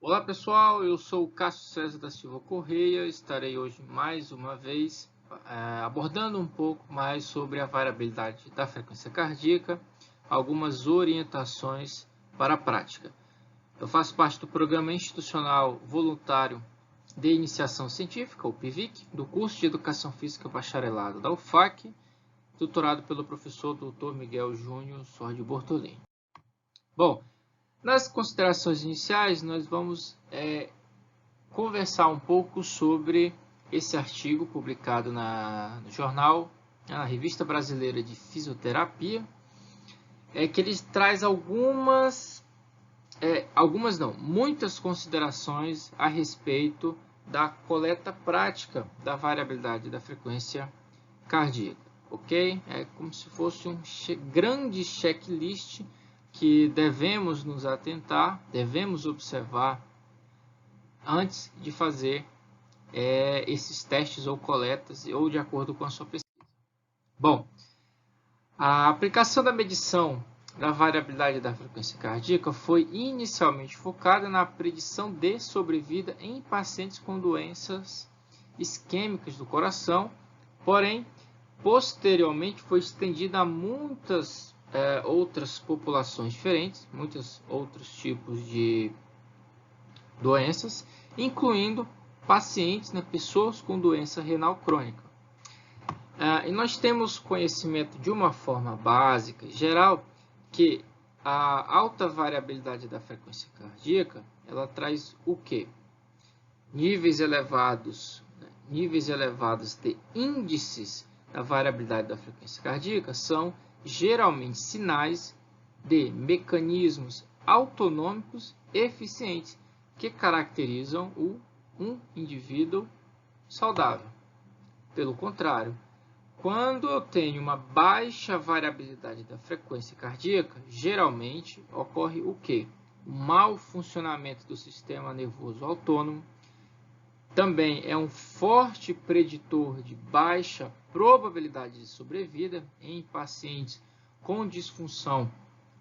Olá pessoal, eu sou o Cássio César da Silva Correia. Estarei hoje mais uma vez abordando um pouco mais sobre a variabilidade da frequência cardíaca, algumas orientações para a prática. Eu faço parte do Programa Institucional Voluntário de Iniciação Científica, o PIVIC, do curso de Educação Física Bacharelado da UFAC, tutorado pelo professor Dr. Miguel Júnior Sordi Bortolini. Bom, nas considerações iniciais, nós vamos conversar um pouco sobre esse artigo publicado no jornal, na Revista Brasileira de Fisioterapia, que ele traz muitas considerações a respeito da coleta prática da variabilidade da frequência cardíaca, ok? É como se fosse um grande checklist que devemos nos atentar, devemos observar antes de fazer esses testes ou coletas, ou de acordo com a sua pesquisa. Bom, a aplicação da medição da variabilidade da frequência cardíaca foi inicialmente focada na predição de sobrevida em pacientes com doenças isquêmicas do coração, porém, posteriormente foi estendida a muitas outras populações diferentes, muitos outros tipos de doenças, incluindo pacientes, pessoas com doença renal crônica. E nós temos conhecimento de uma forma básica, geral, que a alta variabilidade da frequência cardíaca, ela traz o quê? Níveis elevados de índices da variabilidade da frequência cardíaca são geralmente sinais de mecanismos autonômicos eficientes que caracterizam um indivíduo saudável. Pelo contrário, quando eu tenho uma baixa variabilidade da frequência cardíaca, geralmente ocorre o quê? O mau funcionamento do sistema nervoso autônomo. Também é um forte preditor de baixa probabilidade de sobrevida em pacientes com disfunção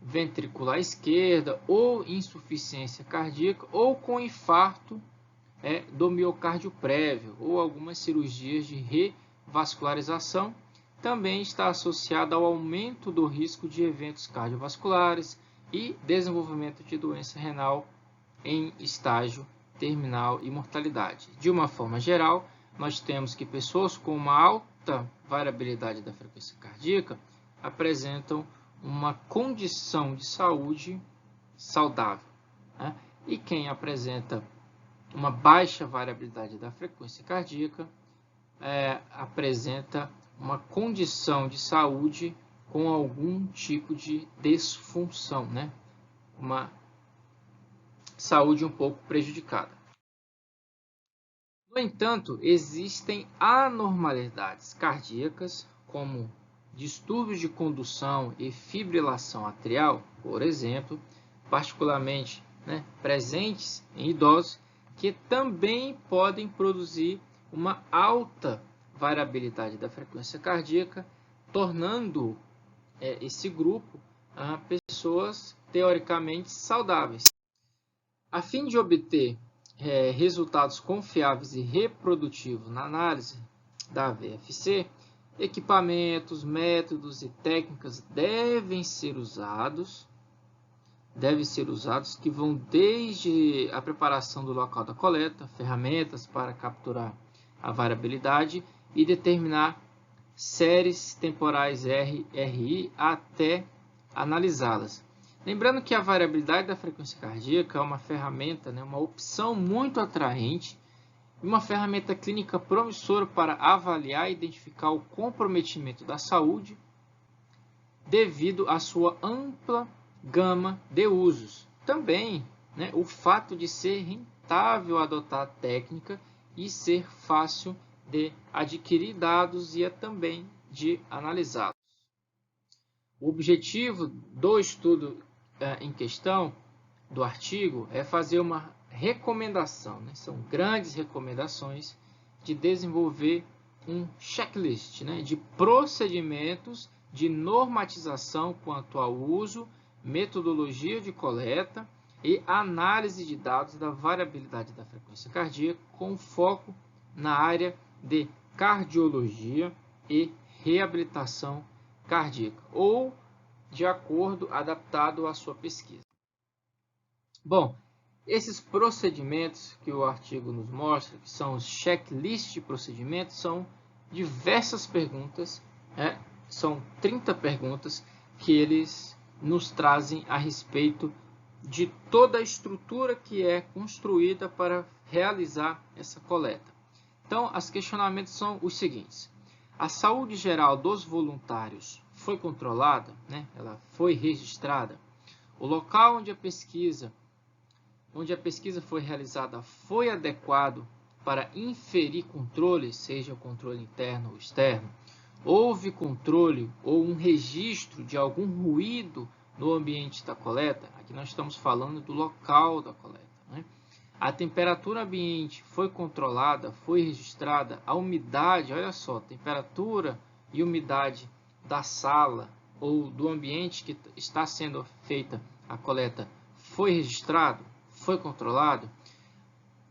ventricular esquerda ou insuficiência cardíaca ou com infarto do miocárdio prévio ou algumas cirurgias de revascularização. Também está associado ao aumento do risco de eventos cardiovasculares e desenvolvimento de doença renal em estágio terminal e mortalidade. De uma forma geral, nós temos que pessoas com uma alta variabilidade da frequência cardíaca apresentam uma condição de saúde saudável, e quem apresenta uma baixa variabilidade da frequência cardíaca apresenta uma condição de saúde com algum tipo de disfunção, uma saúde um pouco prejudicada. No entanto, existem anormalidades cardíacas, como distúrbios de condução e fibrilação atrial, por exemplo, particularmente presentes em idosos, que também podem produzir uma alta variabilidade da frequência cardíaca, tornando esse grupo pessoas teoricamente saudáveis. A fim de obter resultados confiáveis e reprodutivos na análise da VFC, equipamentos, métodos e técnicas devem ser usados que vão desde a preparação do local da coleta, ferramentas para capturar a variabilidade e determinar séries temporais RI até analisá-las. Lembrando que a variabilidade da frequência cardíaca é uma ferramenta, uma opção muito atraente, uma ferramenta clínica promissora para avaliar e identificar o comprometimento da saúde devido à sua ampla gama de usos. Também, o fato de ser rentável adotar a técnica e ser fácil de adquirir dados e também de analisá-los. O objetivo do estudo em questão, do artigo, é fazer uma recomendação, são grandes recomendações de desenvolver um checklist de procedimentos de normatização quanto ao uso, metodologia de coleta e análise de dados da variabilidade da frequência cardíaca com foco na área de cardiologia e reabilitação cardíaca, ou de acordo adaptado à sua pesquisa. Bom, esses procedimentos que o artigo nos mostra, que são os checklists de procedimentos, são diversas perguntas, são 30 perguntas que eles nos trazem a respeito de toda a estrutura que é construída para realizar essa coleta. Então, os questionamentos são os seguintes: a saúde geral dos voluntários foi controlada, ela foi registrada? O local onde a pesquisa foi realizada foi adequado para inferir controle, seja o controle interno ou externo? Houve controle ou um registro de algum ruído no ambiente da coleta? Aqui nós estamos falando do local da coleta. A temperatura ambiente foi controlada, foi registrada? A umidade, olha só, temperatura e umidade da sala ou do ambiente que está sendo feita a coleta foi registrado? Foi controlado?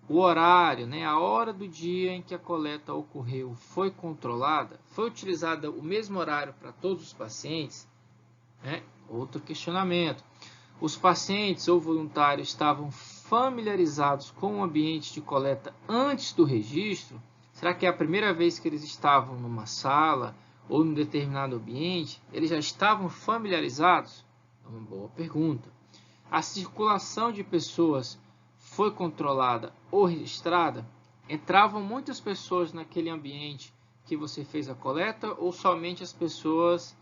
O horário, a hora do dia em que a coleta ocorreu foi controlada? Foi utilizado o mesmo horário para todos os pacientes? Outro questionamento. Os pacientes ou voluntários estavam familiarizados com o ambiente de coleta antes do registro? Será que é a primeira vez que eles estavam numa sala ou em um determinado ambiente? Eles já estavam familiarizados? É uma boa pergunta. A circulação de pessoas foi controlada ou registrada? Entravam muitas pessoas naquele ambiente que você fez a coleta ou somente as pessoas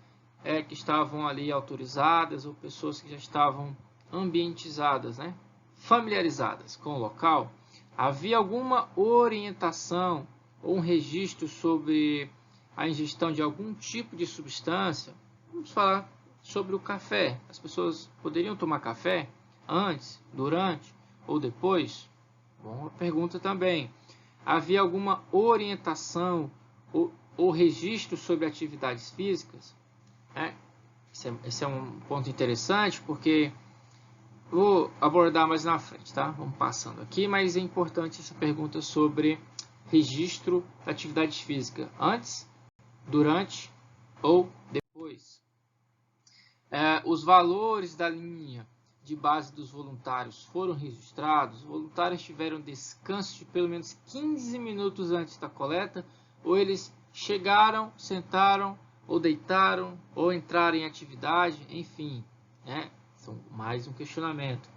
que estavam ali autorizadas ou pessoas que já estavam ambientizadas, familiarizadas com o local? Havia alguma orientação ou um registro sobre a ingestão de algum tipo de substância? Vamos falar sobre o café. As pessoas poderiam tomar café antes, durante ou depois? Boa pergunta também. Havia alguma orientação ou registro sobre atividades físicas? Esse é um ponto interessante, porque vou abordar mais na frente, tá? Vamos passando aqui, mas é importante essa pergunta sobre registro da atividade física antes, durante ou depois. Os valores da linha de base dos voluntários foram registrados? Os voluntários tiveram descanso de pelo menos 15 minutos antes da coleta? Ou eles chegaram, sentaram, ou deitaram, ou entraram em atividade? Enfim, são mais um questionamento.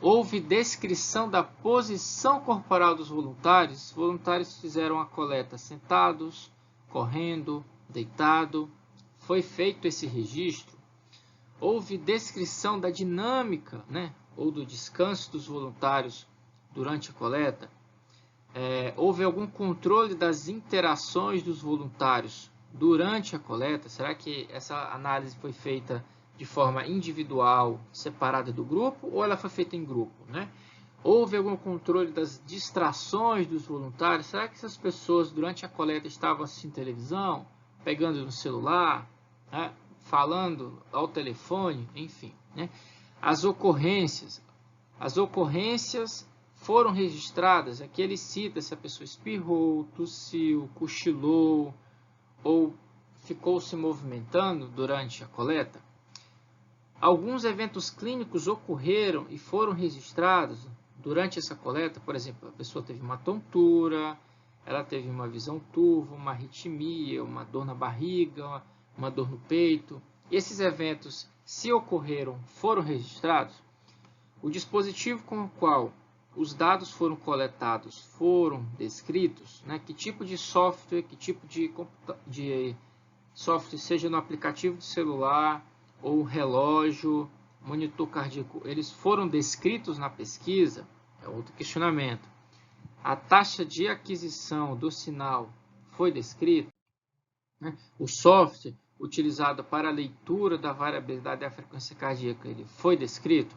Houve descrição da posição corporal dos voluntários? Os voluntários fizeram a coleta sentados, correndo, deitado? Foi feito esse registro? Houve descrição da dinâmica, ou do descanso dos voluntários durante a coleta? Houve algum controle das interações dos voluntários durante a coleta? Será que essa análise foi feita de forma individual, separada do grupo, ou ela foi feita em grupo? Houve algum controle das distrações dos voluntários? Será que essas pessoas durante a coleta estavam assistindo televisão, pegando no celular, falando ao telefone, enfim? As ocorrências foram registradas? Aqui ele cita se a pessoa espirrou, tossiu, cochilou ou ficou se movimentando durante a coleta. Alguns eventos clínicos ocorreram e foram registrados durante essa coleta. Por exemplo, a pessoa teve uma tontura, ela teve uma visão turva, uma arritmia, uma dor na barriga, uma dor no peito. Esses eventos, se ocorreram, foram registrados? O dispositivo com o qual os dados foram coletados foram descritos? Que tipo de software, que tipo de software, seja no aplicativo de celular ou relógio, monitor cardíaco, eles foram descritos na pesquisa? É outro questionamento. A taxa de aquisição do sinal foi descrita? O software utilizado para a leitura da variabilidade da frequência cardíaca, ele foi descrito?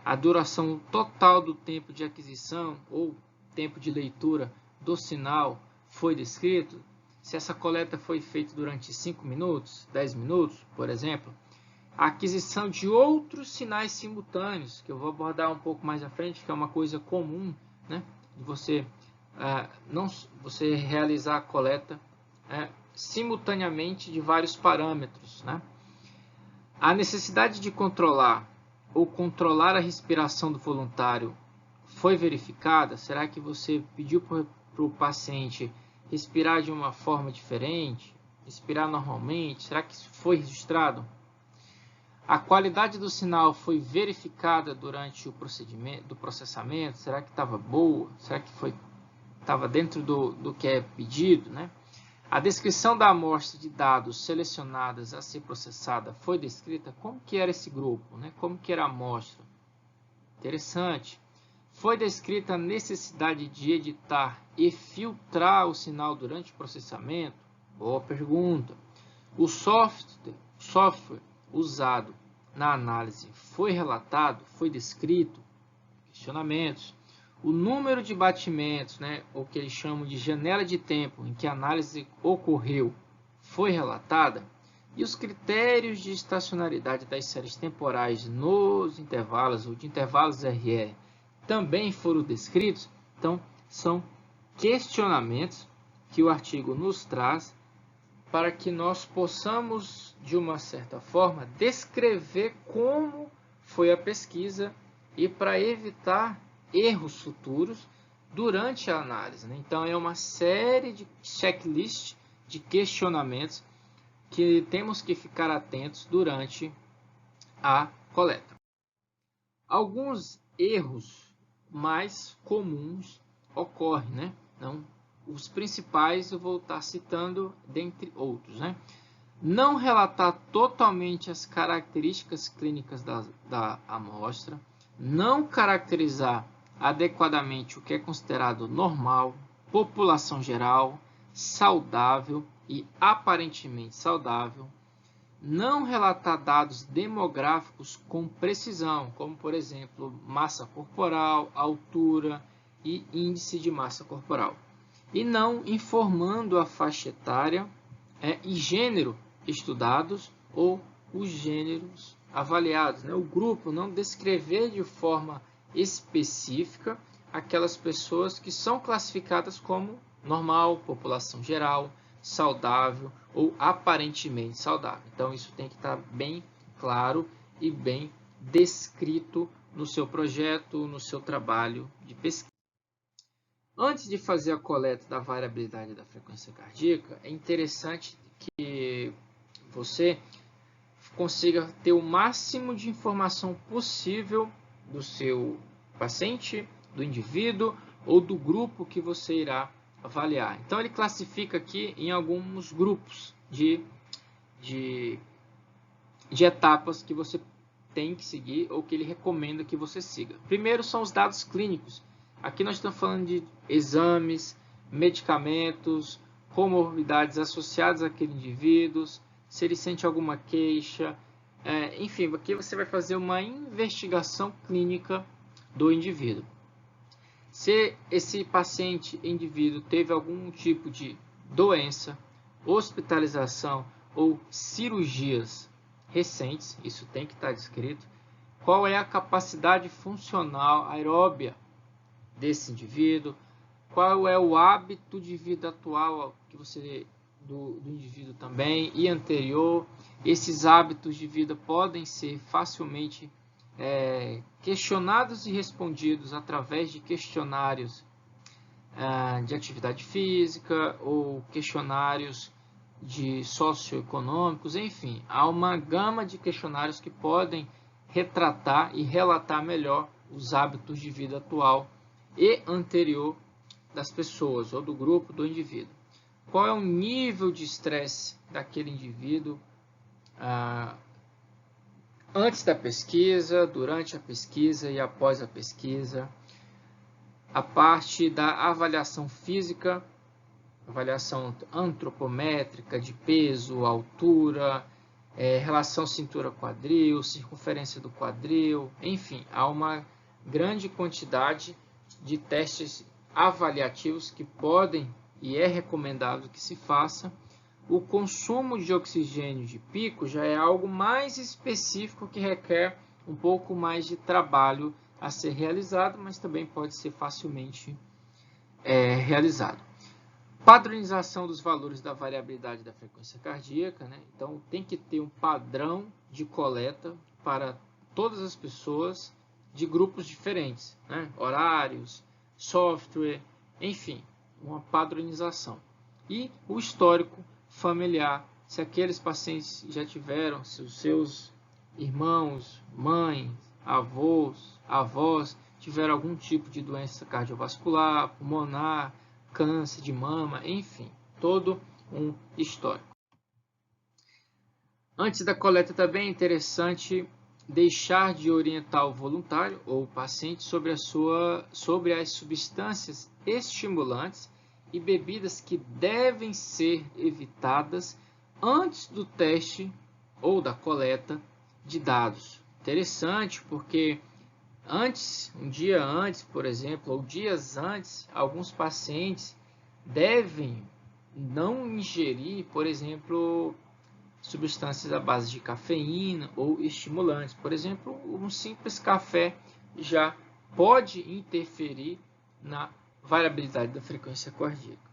A duração total do tempo de aquisição ou tempo de leitura do sinal foi descrito? Se essa coleta foi feita durante 5 minutos, 10 minutos, por exemplo? a aquisição de outros sinais simultâneos, que eu vou abordar um pouco mais à frente, que é uma coisa comum, né, de você você realizar a coleta simultaneamente de vários parâmetros, né? A necessidade de controlar ou controlar a respiração do voluntário foi verificada? Será que você pediu para o paciente respirar de uma forma diferente, respirar normalmente? Será que isso foi registrado? A qualidade do sinal foi verificada durante o processamento? Será que estava boa? Será que estava dentro do que é pedido, né? A descrição da amostra de dados selecionadas a ser processada foi descrita? Como que era esse grupo, né? Como que era a amostra? Interessante. Foi descrita a necessidade de editar e filtrar o sinal durante o processamento? Boa pergunta. O software usado na análise foi relatado? Foi descrito? Questionamentos. O número de batimentos, né, o que eles chamam de janela de tempo em que a análise ocorreu, foi relatada? E os critérios de estacionalidade das séries temporais nos intervalos ou de intervalos RR também foram descritos? Então, são questionamentos que o artigo nos traz para que nós possamos, de uma certa forma, descrever como foi a pesquisa e para evitar erros futuros durante a análise, né? Então, é uma série de checklists, de questionamentos que temos que ficar atentos durante a coleta. Alguns erros mais comuns ocorrem, né? Então, os principais eu vou estar citando dentre outros, né? Não relatar totalmente as características clínicas da amostra, não caracterizar adequadamente o que é considerado normal, população geral, saudável e aparentemente saudável, não relatar dados demográficos com precisão, como por exemplo massa corporal, altura e índice de massa corporal, e não informando a faixa etária e gênero estudados ou os gêneros avaliados, né? O grupo não descrever de forma específica aquelas pessoas que são classificadas como normal, população geral, saudável ou aparentemente saudável. Então isso tem que estar bem claro e bem descrito no seu projeto, no seu trabalho de pesquisa. Antes de fazer a coleta da variabilidade da frequência cardíaca, é interessante que você consiga ter o máximo de informação possível do seu paciente, do indivíduo ou do grupo que você irá avaliar. Então, ele classifica aqui em alguns grupos de etapas que você tem que seguir ou que ele recomenda que você siga. Primeiro são os dados clínicos. Aqui nós estamos falando de exames, medicamentos, comorbidades associadas àquele indivíduo, se ele sente alguma queixa, enfim, aqui você vai fazer uma investigação clínica do indivíduo. Se esse indivíduo teve algum tipo de doença, hospitalização ou cirurgias recentes, isso tem que estar descrito. Qual é a capacidade funcional aeróbia desse indivíduo? Qual é o hábito de vida atual que do indivíduo também e anterior? Esses hábitos de vida podem ser facilmente questionados e respondidos através de questionários de atividade física ou questionários de socioeconômicos, enfim, há uma gama de questionários que podem retratar e relatar melhor os hábitos de vida atual e anterior das pessoas ou do grupo do indivíduo. Qual é o nível de estresse daquele indivíduo antes da pesquisa, durante a pesquisa e após a pesquisa. A parte da avaliação física, avaliação antropométrica de peso, altura, relação cintura-quadril, circunferência do quadril, enfim, há uma grande quantidade de testes avaliativos que podem e é recomendável que se faça o consumo de oxigênio de pico já é algo mais específico que requer um pouco mais de trabalho a ser realizado, mas também pode ser facilmente realizado. Padronização dos valores da variabilidade da frequência cardíaca, né? Então tem que ter um padrão de coleta para todas as pessoas de grupos diferentes, né? Horários, software, enfim, uma padronização. E o histórico familiar, se aqueles pacientes já tiveram, se os seus irmãos, mães, avós tiveram algum tipo de doença cardiovascular, pulmonar, câncer de mama, enfim, todo um histórico. Antes da coleta também é interessante deixar de orientar o voluntário ou o paciente sobre as substâncias estimulantes e bebidas que devem ser evitadas antes do teste ou da coleta de dados. Interessante porque um dia antes, por exemplo, ou dias antes, alguns pacientes devem não ingerir, por exemplo, substâncias à base de cafeína ou estimulantes. Por exemplo, um simples café já pode interferir na variabilidade da frequência cardíaca.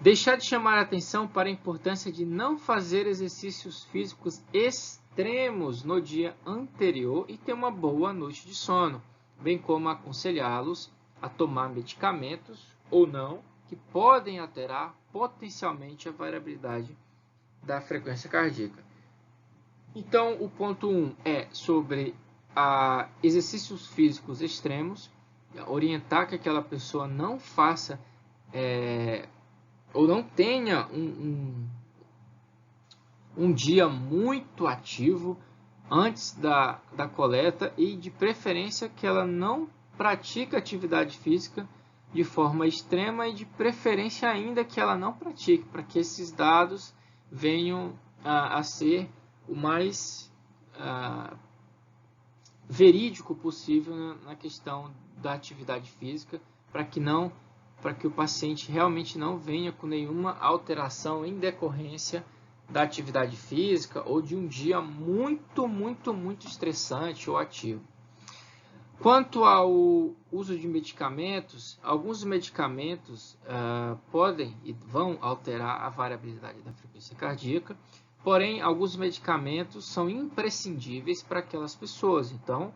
Deixar de chamar a atenção para a importância de não fazer exercícios físicos extremos no dia anterior e ter uma boa noite de sono, bem como aconselhá-los a tomar medicamentos ou não, que podem alterar potencialmente a variabilidade da frequência cardíaca. Então, o ponto 1 é sobre exercícios físicos extremos, orientar que aquela pessoa não faça ou não tenha um dia muito ativo antes da coleta e, de preferência, que ela não pratique atividade física de forma extrema e, de preferência, ainda que ela não pratique, para que esses dados venham a ser o mais verídico possível na questão da atividade física, para que o paciente realmente não venha com nenhuma alteração em decorrência da atividade física ou de um dia muito estressante ou ativo. Quanto ao uso de medicamentos, alguns medicamentos podem e vão alterar a variabilidade da frequência cardíaca, porém, alguns medicamentos são imprescindíveis para aquelas pessoas. Então,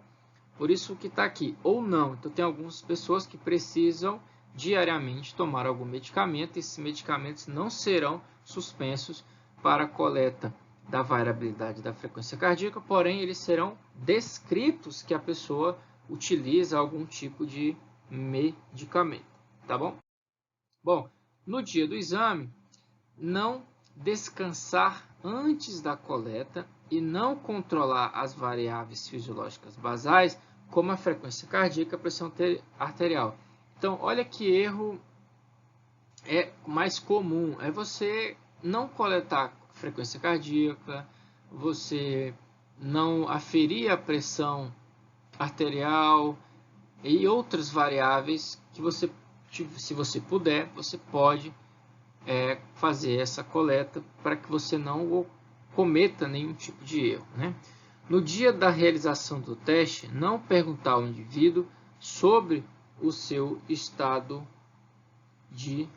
por isso que está aqui, ou não. Então, tem algumas pessoas que precisam diariamente tomar algum medicamento. Esses medicamentos não serão suspensos para a coleta da variabilidade da frequência cardíaca, porém, eles serão descritos que a pessoa utiliza algum tipo de medicamento, tá bom? Bom, no dia do exame, não descansar antes da coleta e não controlar as variáveis fisiológicas basais, como a frequência cardíaca e a pressão arterial. Então, olha que erro é mais comum, é você não coletar frequência cardíaca, você não aferir a pressão arterial e outras variáveis que você, se você puder, você pode fazer essa coleta para que você não cometa nenhum tipo de erro, né? No dia da realização do teste, não perguntar ao indivíduo sobre o seu estado de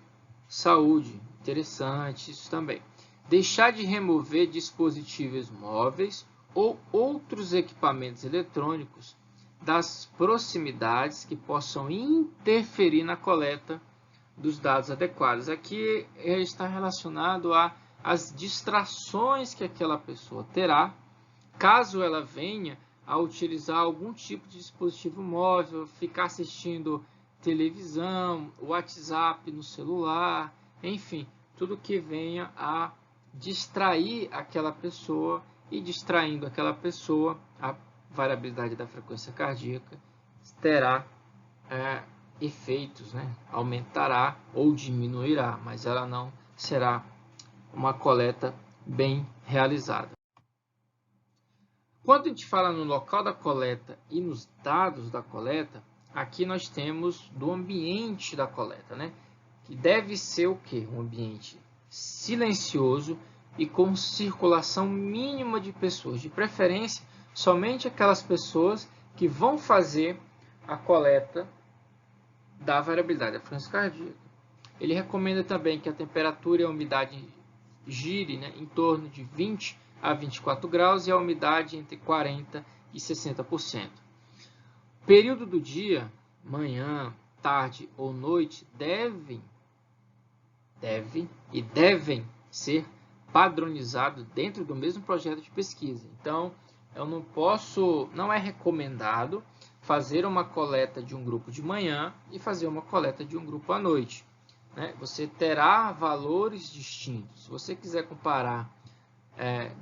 saúde. Interessante isso também. Deixar de remover dispositivos móveis ou outros equipamentos eletrônicos das proximidades que possam interferir na coleta dos dados adequados. Aqui está relacionado às distrações que aquela pessoa terá, caso ela venha a utilizar algum tipo de dispositivo móvel, ficar assistindo televisão, WhatsApp no celular, enfim, tudo que venha a distrair aquela pessoa e, distraindo aquela pessoa, a variabilidade da frequência cardíaca terá efeitos, né? Aumentará ou diminuirá, mas ela não será uma coleta bem realizada. Quando a gente fala no local da coleta e nos dados da coleta, aqui nós temos do ambiente da coleta, né? Que deve ser o quê? Um ambiente silencioso e com circulação mínima de pessoas, de preferência somente aquelas pessoas que vão fazer a coleta da variabilidade da frequência cardíaca. Ele recomenda também que a temperatura e a umidade gire, né, em torno de 20 a 24 graus e a umidade entre 40% e 60%. O período do dia, manhã, tarde ou noite, devem ser padronizados dentro do mesmo projeto de pesquisa. Então, não é recomendado fazer uma coleta de um grupo de manhã e fazer uma coleta de um grupo à noite, né? Você terá valores distintos. Se você quiser comparar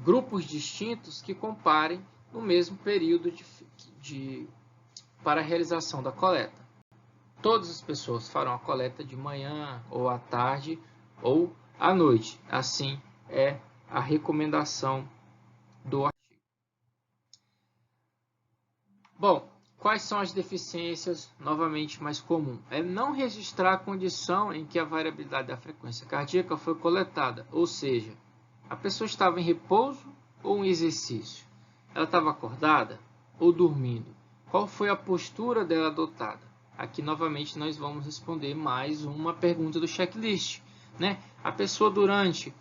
grupos distintos, que comparem no mesmo período para a realização da coleta. Todas as pessoas farão a coleta de manhã, ou à tarde, ou à noite. Assim é a recomendação do artigo. Bom, quais são as deficiências, novamente, mais comuns? É não registrar a condição em que a variabilidade da frequência cardíaca foi coletada, ou seja, a pessoa estava em repouso ou em exercício? Ela estava acordada ou dormindo? Qual foi a postura dela adotada? Aqui, novamente, nós vamos responder mais uma pergunta do checklist, né? A pessoa, durante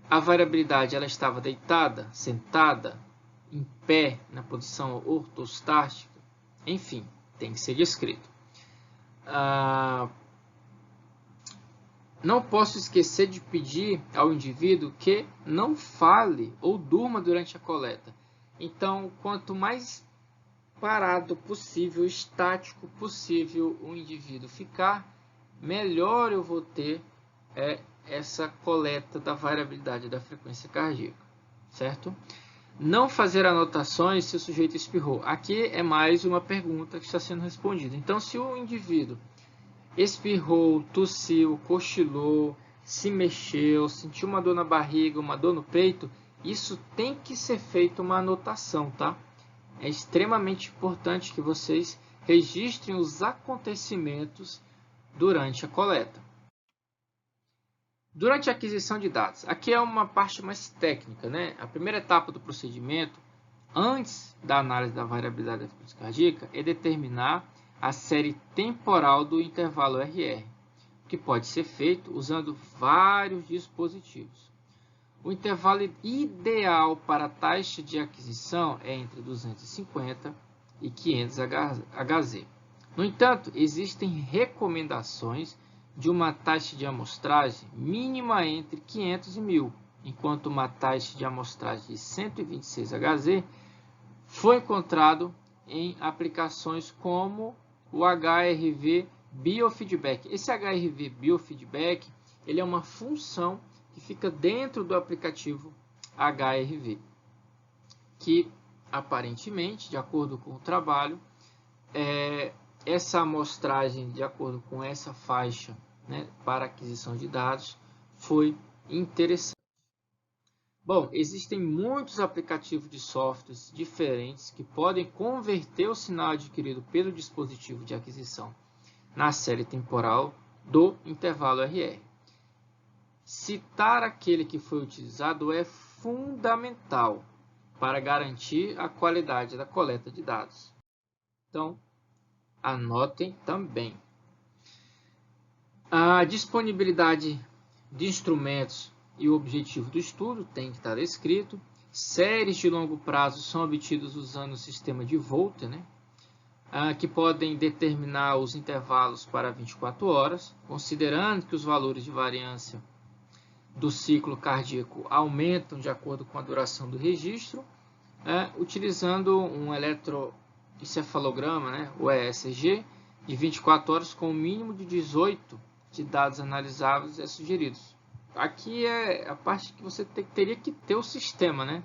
a variabilidade, ela estava deitada, sentada, em pé, na posição ortostática? Enfim, tem que ser descrito. Não posso esquecer de pedir ao indivíduo que não fale ou durma durante a coleta. Então, quanto mais parado possível, estático possível o indivíduo ficar, melhor eu vou ter essa coleta da variabilidade da frequência cardíaca, certo? Não fazer anotações se o sujeito espirrou. Aqui é mais uma pergunta que está sendo respondida. Então, se o indivíduo espirrou, tossiu, cochilou, se mexeu, sentiu uma dor na barriga, uma dor no peito, isso tem que ser feito uma anotação, tá? É extremamente importante que vocês registrem os acontecimentos durante a coleta. Durante a aquisição de dados, aqui é uma parte mais técnica, né? A primeira etapa do procedimento, antes da análise da variabilidade da frequência cardíaca, é determinar a série temporal do intervalo RR, que pode ser feito usando vários dispositivos. O intervalo ideal para a taxa de aquisição é entre 250 e 500 Hz. No entanto, existem recomendações de uma taxa de amostragem mínima entre 500 e 1000, enquanto uma taxa de amostragem de 126 Hz foi encontrado em aplicações como o HRV Biofeedback. Esse HRV Biofeedback, ele é uma função que fica dentro do aplicativo HRV, que aparentemente, de acordo com o trabalho, essa amostragem, de acordo com essa faixa, né, para aquisição de dados, foi interessante. Bom, existem muitos aplicativos de softwares diferentes que podem converter o sinal adquirido pelo dispositivo de aquisição na série temporal do intervalo RR. Citar aquele que foi utilizado é fundamental para garantir a qualidade da coleta de dados. Então, anotem também. A disponibilidade de instrumentos e o objetivo do estudo tem que estar escrito. Séries de longo prazo são obtidas usando o sistema de Volter, né? Que podem determinar os intervalos para 24 horas, considerando que os valores de variância do ciclo cardíaco aumentam de acordo com a duração do registro, utilizando um eletroencefalograma, né, o EECG, de 24 horas com o mínimo de 18 de dados analisáveis sugeridos. Aqui é a parte que você teria que ter o sistema, né?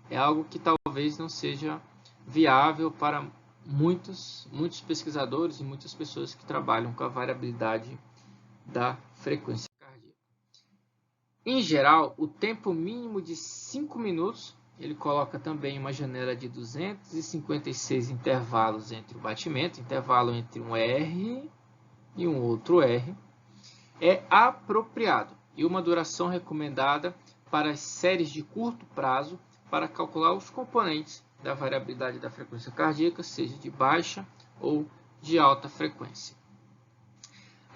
É algo que talvez não seja viável para muitos pesquisadores e muitas pessoas que trabalham com a variabilidade da frequência cardíaca. Em geral, o tempo mínimo de 5 minutos, ele coloca também uma janela de 256 intervalos entre o batimento, intervalo entre um R e um outro R, é apropriado. e uma duração recomendada para as séries de curto prazo para calcular os componentes da variabilidade da frequência cardíaca, seja de baixa ou de alta frequência.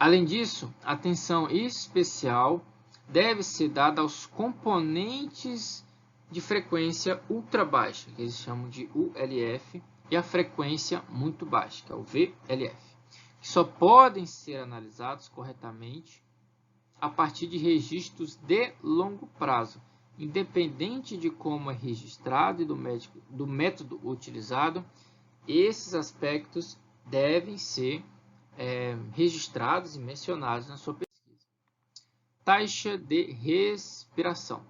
Além disso, atenção especial deve ser dada aos componentes de frequência ultra baixa, que eles chamam de ULF, e a frequência muito baixa, que é o VLF, que só podem ser analisados corretamente a partir de registros de longo prazo, independente de como é registrado e do método utilizado. Esses aspectos devem ser registrados e mencionados na sua pesquisa. Taxa de respiração.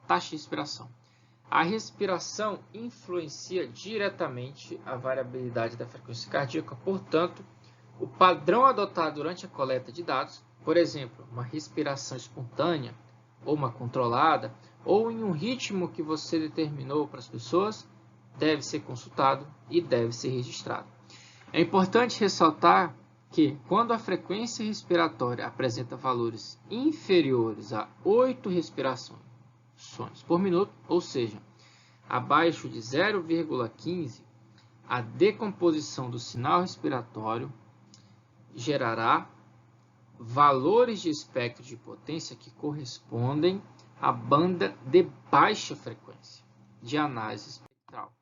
A respiração influencia diretamente a variabilidade da frequência cardíaca, portanto, o padrão adotado durante a coleta de dados, por exemplo, uma respiração espontânea ou uma controlada, ou em um ritmo que você determinou para as pessoas, deve ser consultado e deve ser registrado. É importante ressaltar que, quando a frequência respiratória apresenta valores inferiores a 8 respirações por minuto, ou seja, abaixo de 0,15, a decomposição do sinal respiratório gerará valores de espectro de potência que correspondem à banda de baixa frequência de análise espectral.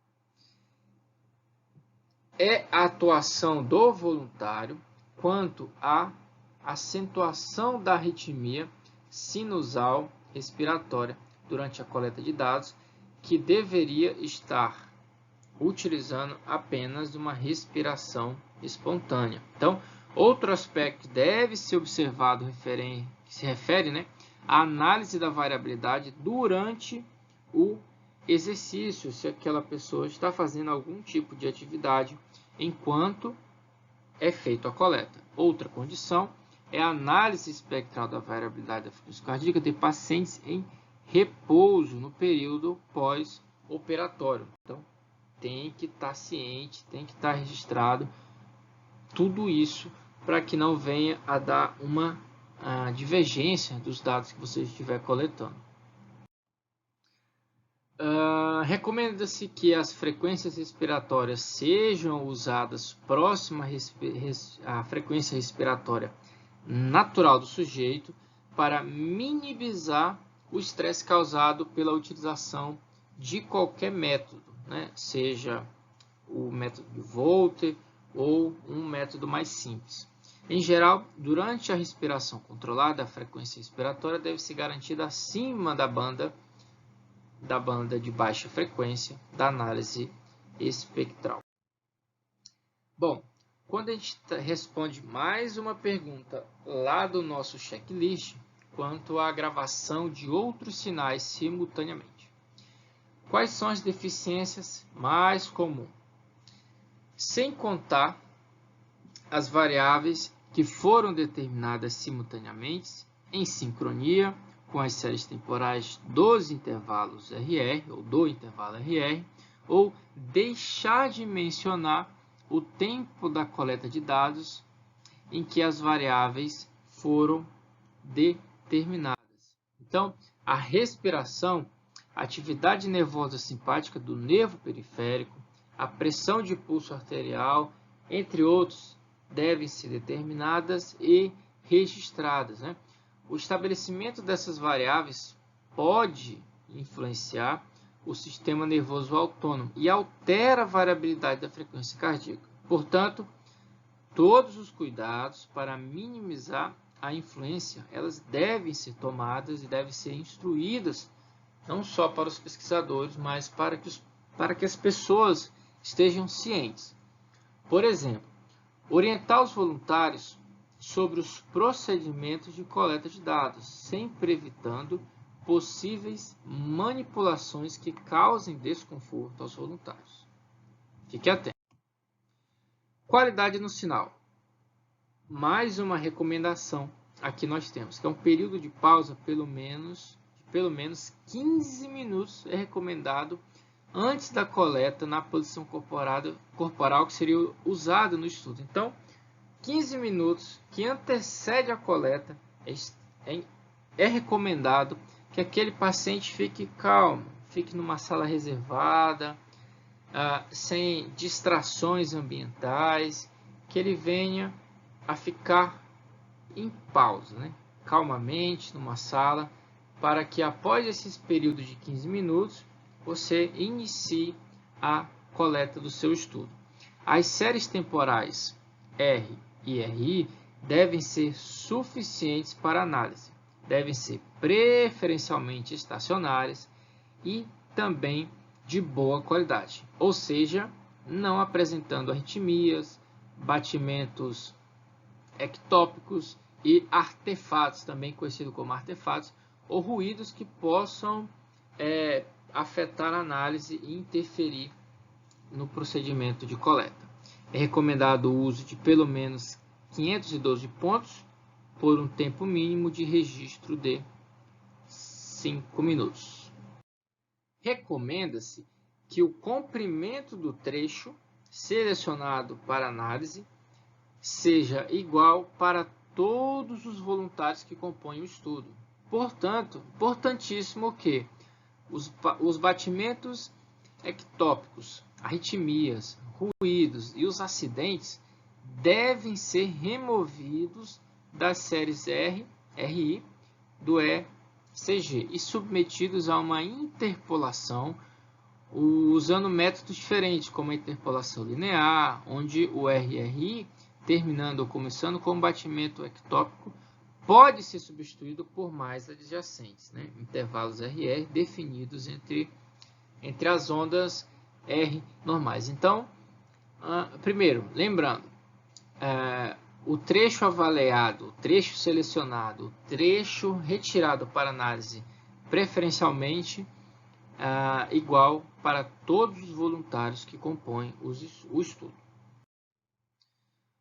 É a atuação do voluntário quanto à acentuação da arritmia sinusal respiratória durante a coleta de dados que deveria estar utilizando apenas uma respiração espontânea. Então, outro aspecto que deve ser observado que se refere à análise da variabilidade durante o exercício, se aquela pessoa está fazendo algum tipo de atividade enquanto é feita a coleta. Outra condição é a análise espectral da variabilidade da frequência cardíaca de pacientes em repouso no período pós-operatório. Então, tem que estar ciente, tem que estar registrado tudo isso para que não venha a dar uma divergência dos dados que você estiver coletando. Recomenda-se que as frequências respiratórias sejam usadas próximas à frequência respiratória natural do sujeito para minimizar o estresse causado pela utilização de qualquer método, seja o método de Volter ou um método mais simples. Em geral, durante a respiração controlada, a frequência respiratória deve ser garantida acima da banda de baixa frequência da análise espectral. Bom, quando a gente responde mais uma pergunta lá do nosso checklist, quanto à gravação de outros sinais simultaneamente. Quais são as deficiências mais comuns? Sem contar as variáveis que foram determinadas simultaneamente em sincronia com as séries temporais dos intervalos RR, ou do intervalo RR, ou deixar de mencionar o tempo da coleta de dados em que as variáveis foram determinadas. Então, a respiração, a atividade nervosa simpática do nervo periférico, a pressão de pulso arterial, entre outros, devem ser determinadas e registradas. O estabelecimento dessas variáveis pode influenciar o sistema nervoso autônomo e altera a variabilidade da frequência cardíaca. Portanto, todos os cuidados para minimizar a influência, elas devem ser tomadas e devem ser instruídas, não só para os pesquisadores, mas para que as pessoas estejam cientes. Por exemplo, orientar os voluntários sobre os procedimentos de coleta de dados, sempre evitando possíveis manipulações que causem desconforto aos voluntários. Fique atento. Qualidade no sinal. Mais uma recomendação aqui nós temos, que é um período de pausa pelo menos 15 minutos é recomendado antes da coleta na posição corporal que seria usada no estudo. Então, 15 minutos que antecede a coleta é é recomendado que aquele paciente fique calmo, fique numa sala reservada, sem distrações ambientais, que ele venha a ficar em pausa, né? Calmamente, numa sala, para que após esse período de 15 minutos, você inicie a coleta do seu estudo. As séries temporais R e RI devem ser suficientes para análise. Devem ser preferencialmente estacionárias e também de boa qualidade, ou seja, não apresentando arritmias, batimentos ectópicos e artefatos, também conhecido como artefatos, ou ruídos que possam afetar a análise e interferir no procedimento de coleta. É recomendado o uso de pelo menos 512 pontos por um tempo mínimo de registro de 5 minutos. Recomenda-se que o comprimento do trecho selecionado para análise seja igual para todos os voluntários que compõem o estudo. Portanto, importantíssimo que os batimentos ectópicos, arritmias, ruídos e os acidentes devem ser removidos das séries R, RI do ECG e submetidos a uma interpolação usando métodos diferentes, como a interpolação linear, onde o RRI, terminando ou começando com um batimento ectópico, pode ser substituído por mais adjacentes, né? Intervalos RR definidos entre as ondas R normais. Então, primeiro, lembrando, o trecho avaliado, o trecho selecionado, o trecho retirado para análise, preferencialmente igual para todos os voluntários que compõem o estudo.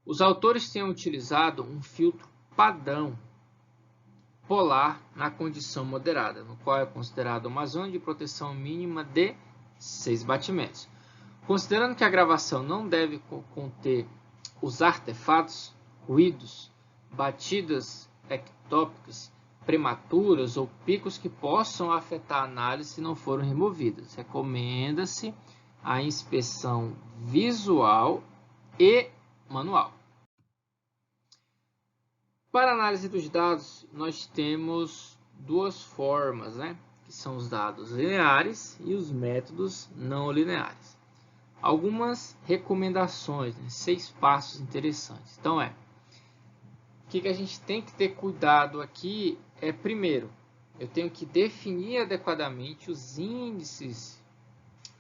Os autores têm utilizado um filtro padrão polar na condição moderada, no qual é considerado uma zona de proteção mínima de 6 batimentos. Considerando que a gravação não deve conter os artefatos, ruídos, batidas ectópicas, prematuras ou picos que possam afetar a análise se não foram removidas, recomenda-se a inspeção visual e manual. Para análise dos dados, nós temos duas formas, né? Que são os dados lineares e os métodos não lineares. Algumas recomendações, né? 6 passos interessantes. Então, o que a gente tem que ter cuidado aqui é, primeiro, eu tenho que definir adequadamente os índices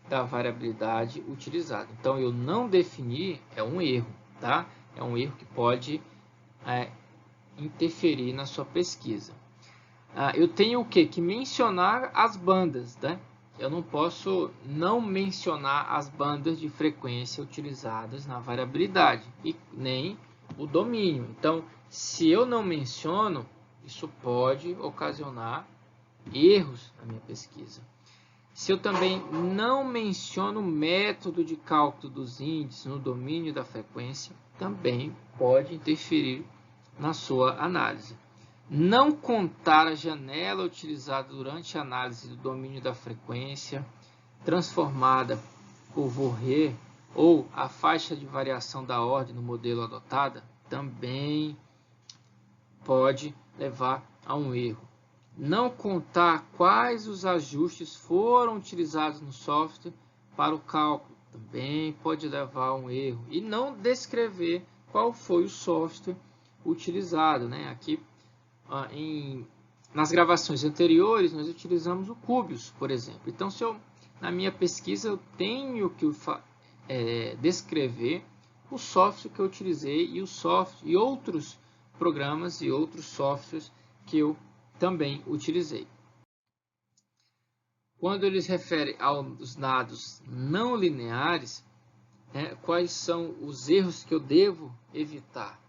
da variabilidade utilizada. Então, eu não definir é um erro, tá? É um erro que pode interferir na sua pesquisa. Eu tenho o quê? Que mencionar as bandas, né? Eu não posso não mencionar as bandas de frequência utilizadas na variabilidade e nem o domínio. Então, se eu não menciono, isso pode ocasionar erros na minha pesquisa. Se eu também não menciono o método de cálculo dos índices no domínio da frequência, também pode interferir na sua análise. Não contar a janela utilizada durante a análise do domínio da frequência, transformada por Voret, ou a faixa de variação da ordem no modelo adotada, também pode levar a um erro. Não contar quais os ajustes foram utilizados no software para o cálculo, também pode levar a um erro. E não descrever qual foi o software utilizado, né? Aqui, nas gravações anteriores, nós utilizamos o Cubius, por exemplo. Então, na minha pesquisa, eu tenho que descrever o software que eu utilizei e outros programas e outros softwares que eu também utilizei. Quando eles referem aos dados não lineares, quais são os erros que eu devo evitar?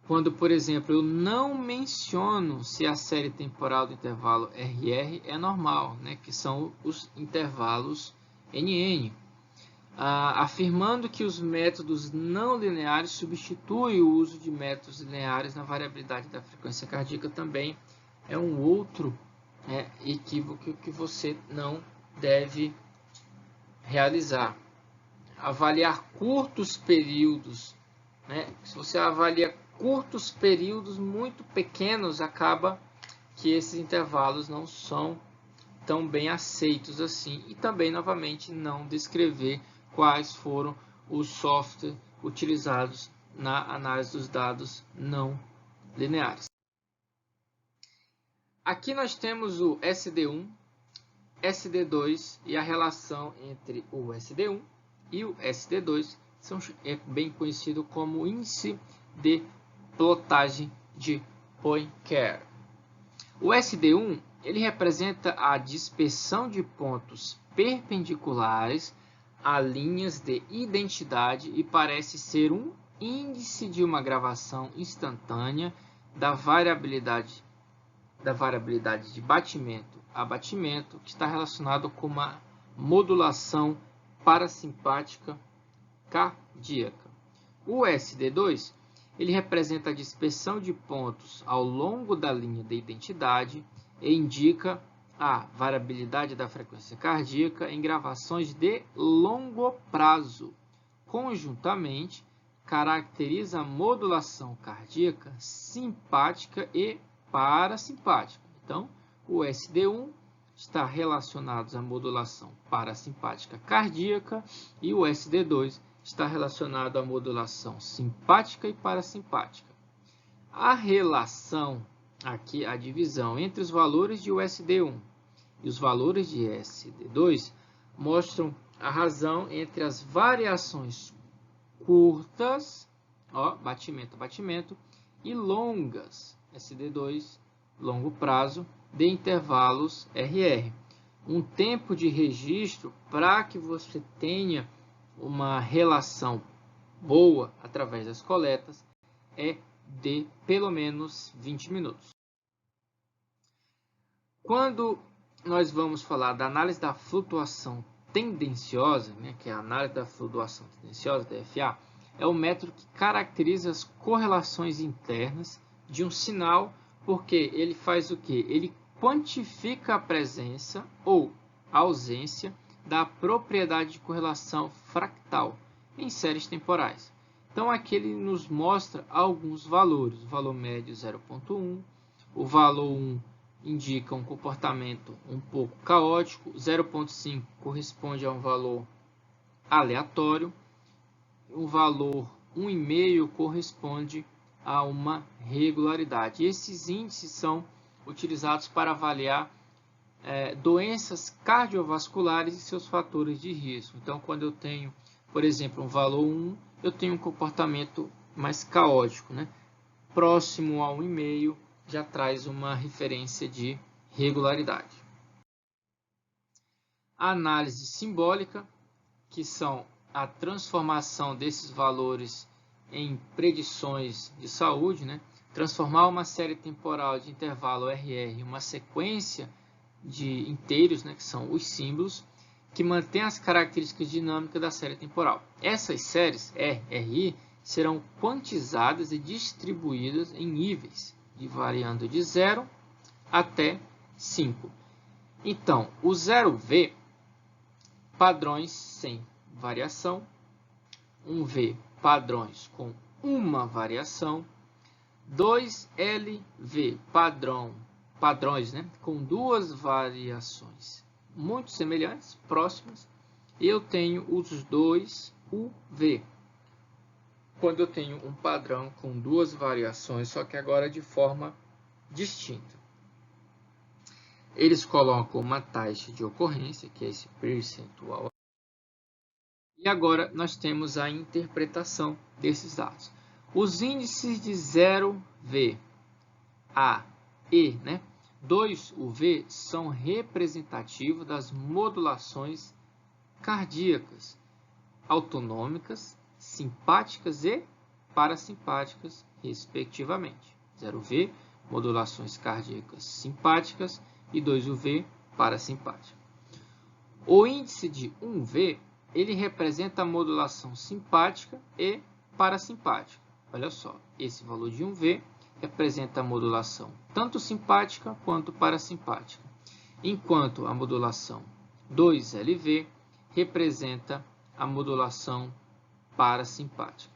Quando, por exemplo, eu não menciono se a série temporal do intervalo RR é normal, né, que são os intervalos NN. Afirmando que os métodos não lineares substituem o uso de métodos lineares na variabilidade da frequência cardíaca, também é um outro equívoco que você não deve realizar. Avaliar curtos períodos, né? Se você avalia curtos períodos muito pequenos, acaba que esses intervalos não são tão bem aceitos assim. E também, novamente, não descrever quais foram os softwares utilizados na análise dos dados não lineares. Aqui nós temos o SD1, SD2 e a relação entre o SD1 e o SD2 é bem conhecido como índice de plotagem de Poincare. O SD1 ele representa a dispersão de pontos perpendiculares a linhas de identidade e parece ser um índice de uma gravação instantânea da variabilidade de batimento a batimento, que está relacionado com uma modulação parasimpática cardíaca. O SD2 ele representa a dispersão de pontos ao longo da linha de identidade e indica a variabilidade da frequência cardíaca em gravações de longo prazo. Conjuntamente, caracteriza a modulação cardíaca simpática e parasimpática. Então, o SD1 está relacionado à modulação parasimpática cardíaca e o SD2 está relacionado à modulação simpática e parasimpática. A relação, aqui a divisão entre os valores de USD1 e os valores de SD2 mostram a razão entre as variações curtas, batimento a batimento, e longas, SD2, longo prazo, de intervalos RR. Um tempo de registro para que você tenha uma relação boa através das coletas é de pelo menos 20 minutos. Quando nós vamos falar da análise da flutuação tendenciosa, que é a análise da flutuação tendenciosa, DFA, é o método que caracteriza as correlações internas de um sinal, porque ele faz o quê? Ele quantifica a presença ou ausência da propriedade de correlação fractal em séries temporais. Então, aqui ele nos mostra alguns valores. O valor médio 0,1, o valor 1 indica um comportamento um pouco caótico, 0,5 corresponde a um valor aleatório, o valor 1,5 corresponde a uma regularidade. Esses índices são utilizados para avaliar doenças cardiovasculares e seus fatores de risco. Então, quando eu tenho, por exemplo, um valor 1, eu tenho um comportamento mais caótico, próximo a 1,5 já traz uma referência de regularidade. A análise simbólica, que são a transformação desses valores em predições de saúde, transformar uma série temporal de intervalo RR em uma sequência de inteiros, que são os símbolos, que mantém as características dinâmicas da série temporal. Essas séries RI serão quantizadas e distribuídas em níveis, variando de 0 até 5. Então, o 0V, padrões sem variação, 1V, padrões com uma variação, 2LV, padrões com duas variações muito semelhantes, próximas, e eu tenho os 2UV, quando eu tenho um padrão com duas variações, só que agora de forma distinta. Eles colocam uma taxa de ocorrência, que é esse percentual. E agora nós temos a interpretação desses dados. Os índices de 0V a E, 2UV, são representativos das modulações cardíacas autonômicas, simpáticas e parasimpáticas, respectivamente. 0V, modulações cardíacas simpáticas, e 2UV, parasimpática. O índice de 1V, ele representa a modulação simpática e parasimpática. Olha só, esse valor de 1V representa a modulação tanto simpática quanto parasimpática, enquanto a modulação 2LV representa a modulação parasimpática.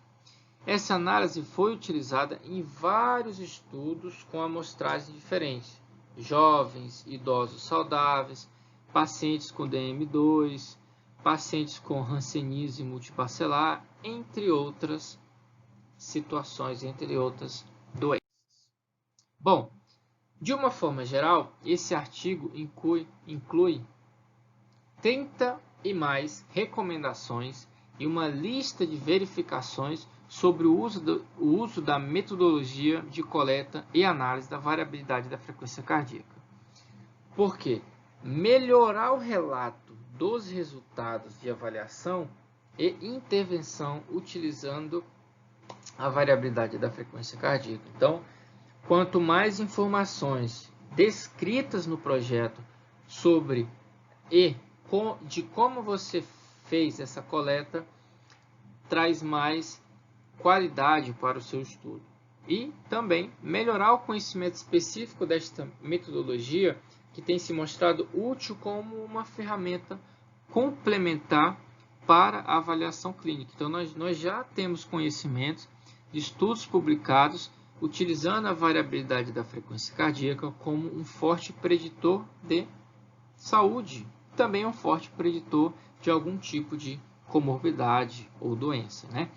Essa análise foi utilizada em vários estudos com amostragens diferentes: jovens, idosos saudáveis, pacientes com DM2, pacientes com hanseníase multiparcelar, entre outras situações, entre outras doenças. Bom, de uma forma geral, esse artigo inclui 30 e mais recomendações e uma lista de verificações sobre o uso da metodologia de coleta e análise da variabilidade da frequência cardíaca. Porque melhorar o relato dos resultados de avaliação e intervenção utilizando a variabilidade da frequência cardíaca. Então, quanto mais informações descritas no projeto sobre de como você fez essa coleta, traz mais qualidade para o seu estudo. E também melhorar o conhecimento específico desta metodologia, que tem se mostrado útil como uma ferramenta complementar para a avaliação clínica. Então, nós já temos conhecimentos de estudos publicados utilizando a variabilidade da frequência cardíaca como um forte preditor de saúde, também um forte preditor de algum tipo de comorbidade ou doença, né?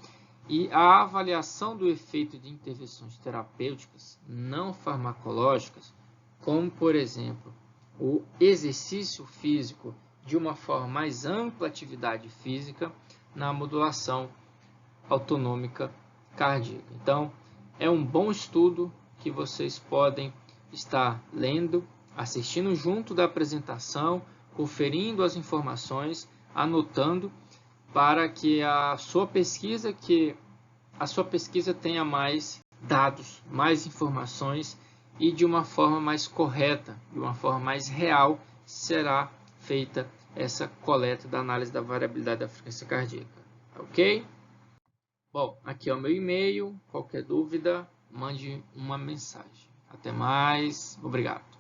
E a avaliação do efeito de intervenções terapêuticas não farmacológicas, como, por exemplo, o exercício físico de uma forma mais ampla atividade física na modulação autonômica cardíaca. Então, é um bom estudo que vocês podem estar lendo, assistindo junto da apresentação, conferindo as informações, anotando, para que a sua pesquisa tenha mais dados, mais informações e de uma forma mais correta, de uma forma mais real, será feita essa coleta da análise da variabilidade da frequência cardíaca. Ok? Bom, aqui é o meu e-mail. Qualquer dúvida, mande uma mensagem. Até mais. Obrigado.